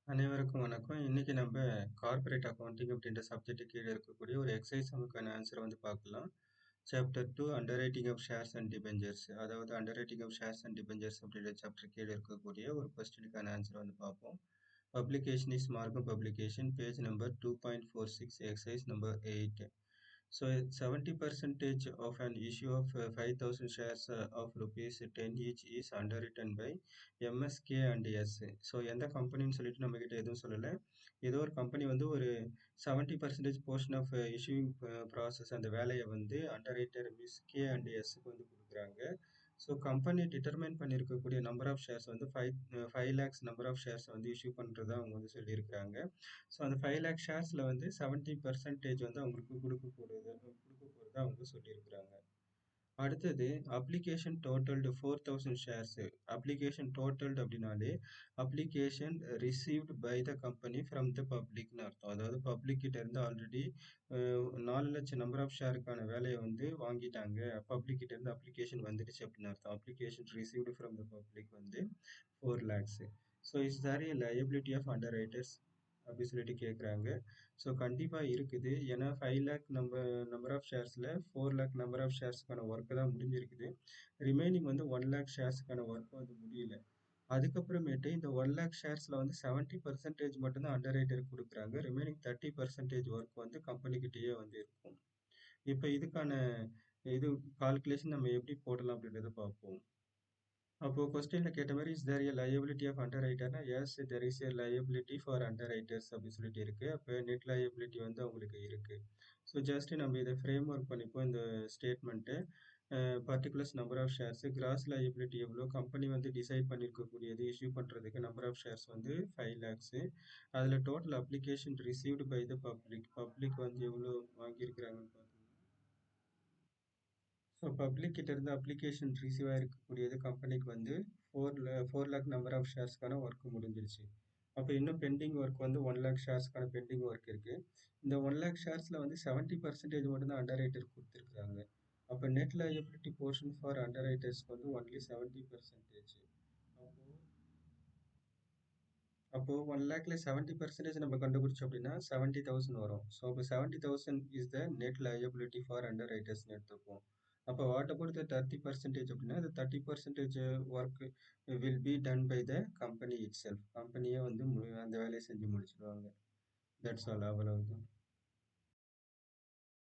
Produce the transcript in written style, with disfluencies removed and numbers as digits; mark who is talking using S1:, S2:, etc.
S1: அனைவருக்கும் வணக்கம். இன்னைக்கு நம்ம கார்ப்பரேட் அக்கவுண்டிங் அப்படின்ற சப்ஜெக்ட் கீழே இருக்கக்கூடிய ஒரு எக்ஸசைஸுக்கான ஆன்சரை வந்து பார்க்கலாம். Chapter 2 underwriting of shares and debentures, அதாவது underwriting of shares and debentures அப்படின்ற சாப்டர் கீழே இருக்கக்கூடிய ஒரு கொஸ்டினுக்கான ஆன்சரை வந்து பார்ப்போம். Publication is Markham Publication, page number 2.46, exercise number 8. So 70 percentage of an issue of 5,000 shares of rupees 10 each is underwritten by MSK and S. So எந்த கம்பெனின்னு சொல்லிட்டு நம்ம கிட்ட எதுவும் சொல்லலை. ஏதோ ஒரு கம்பெனி வந்து ஒரு 70% போர்ஷன் ஆஃப் இஷ்யூவிங் ப்ராசஸ் அந்த வேலையை வந்து அண்டர்ரைட்டர் மிஸ் கே அண்ட் எஸ்க்கு வந்து கொடுக்குறாங்க. ஸோ கம்பெனி டிட்டர்மைன் பண்ணியிருக்கக்கூடிய நம்பர் ஆஃப் ஷேர்ஸ் வந்து 5 lakhs நம்பர் ஆஃப் ஷேர்ஸ் வந்து இஷ்யூ பண்ணுறதா அவங்க வந்து சொல்லியிருக்கிறாங்க. ஸோ அந்த 5 lakh ஷேர்ஸில் வந்து 70% வந்து அவங்களுக்கு கொடுக்க போகிறதா அவங்க சொல்லியிருக்கிறாங்க. அடுத்தது அப்ளிகேஷன் டோட்டல்டு 4,000 ஷேர்ஸ். அப்ளிகேஷன் டோட்டல்டு அப்படின்னாலே application received by the company from the பப்ளிக்னு அர்த்தம். அதாவது பப்ளிக் கிட்ட இருந்து ஆல்ரெடி 4 லட்சம் நம்பர் ஆஃப் ஷேருக்கான வேலையை வந்து வாங்கிட்டாங்க. பப்ளிக் கிட்ட இருந்து அப்ளிகேஷன் வந்துடுச்சு அப்படின்னு அர்த்தம். Application received from the public வந்து 4 lakhs. So is there a liability of underwriters அப்படி சொல்லிட்டு கேட்குறாங்க. ஸோ கண்டிப்பாக இருக்குது. ஏன்னா 5 lakh நம்பர் ஆஃப் ஷேர்ஸில் 4 lakh நம்பர் ஆஃப் ஷேர்ஸ்க்கான ஒர்க்கு தான் முடிஞ்சிருக்குது. ரிமைனிங் வந்து 1 lakh ஷேர்ஸ்க்கான ஒர்க்கு வந்து முடியல. அதுக்கப்புறமேட்டு இந்த 1 lakh ஷேர்ஸில் வந்து 70% மட்டும்தான் அண்டர் ரைட்டருக்கு கொடுக்குறாங்க. ரிமைனிங் 30% ஒர்க் வந்து கம்பெனிக்கிட்டேயே வந்து இருக்கும். இப்போ இதுக்கான இது கால்குலேஷன் நம்ம எப்படி போடலாம் அப்படின்றத பார்ப்போம். அப்போ கொஸ்டின்ல கேட்ட மாதிரி is there a liability of அண்டர் ரைட்டர்னா yes there is a liability for underwriters அப்படின்னு சொல்லிட்டு இருக்கு. அப்போ நெட் லயபிலிட்டி வந்து அவங்களுக்கு இருக்கு. ஸோ ஜஸ்ட் நம்ம இதை ஃப்ரேம் ஒர்க் பண்ணிப்போம். இந்த statement particulars number of shares, gross liability எவ்வளோ, கம்பெனி வந்து டிசைட் பண்ணியிருக்கக்கூடியது இஷ்யூ பண்ணுறதுக்கு நம்பர் ஆஃப் ஷேர்ஸ் வந்து 5 lakhs. அதில் total application received by the public வந்து எவ்வளோ வாங்கியிருக்கிறாங்கன்னு பார்த்தோம்னா, ஸோ பப்ளிக் கிட்ட இருந்து அப்ளிகேஷன் ரிசீவ் ஆகிருக்கக்கூடியது கம்பெனிக்கு வந்து 4 lakh நம்பர் ஆஃப் ஷேர்ஸ்க்கான ஒர்க் முடிஞ்சிருச்சு. அப்போ இன்னும் பெண்டிங் ஒர்க் வந்து 1 lakh ஷேர்ஸ்க்கான பெண்டிங் ஒர்க் இருக்குது. இந்த 1 lakh ஷேர்ஸில் வந்து 70% மட்டும்தான் அண்டர் ரைட்டர் கொடுத்துருக்குறாங்க. அப்போ நெட் லயபிலிட்டி போர்ஷன் ஃபார் அண்டர் ரைட்டர்ஸ்க்கு வந்து ஒன்லி 70%. அப்போ 1 lakhல 70% நம்ம கண்டுபிடிச்சோம் அப்படின்னா 70,000 வரும். ஸோ அப்போ 70,000 is the net liability for அண்டர் ரைட்டர்ஸ்னு எடுத்துப்போம். அப்போ வாட் அபவுட் த 30% அப்படின்னா the 30% work will be done by the company itself. கம்பெனியே வந்து அந்த வேலையை செஞ்சு முடிச்சிடுவாங்க. தட்ஸ் ஆல், அவ்வளவுதான்.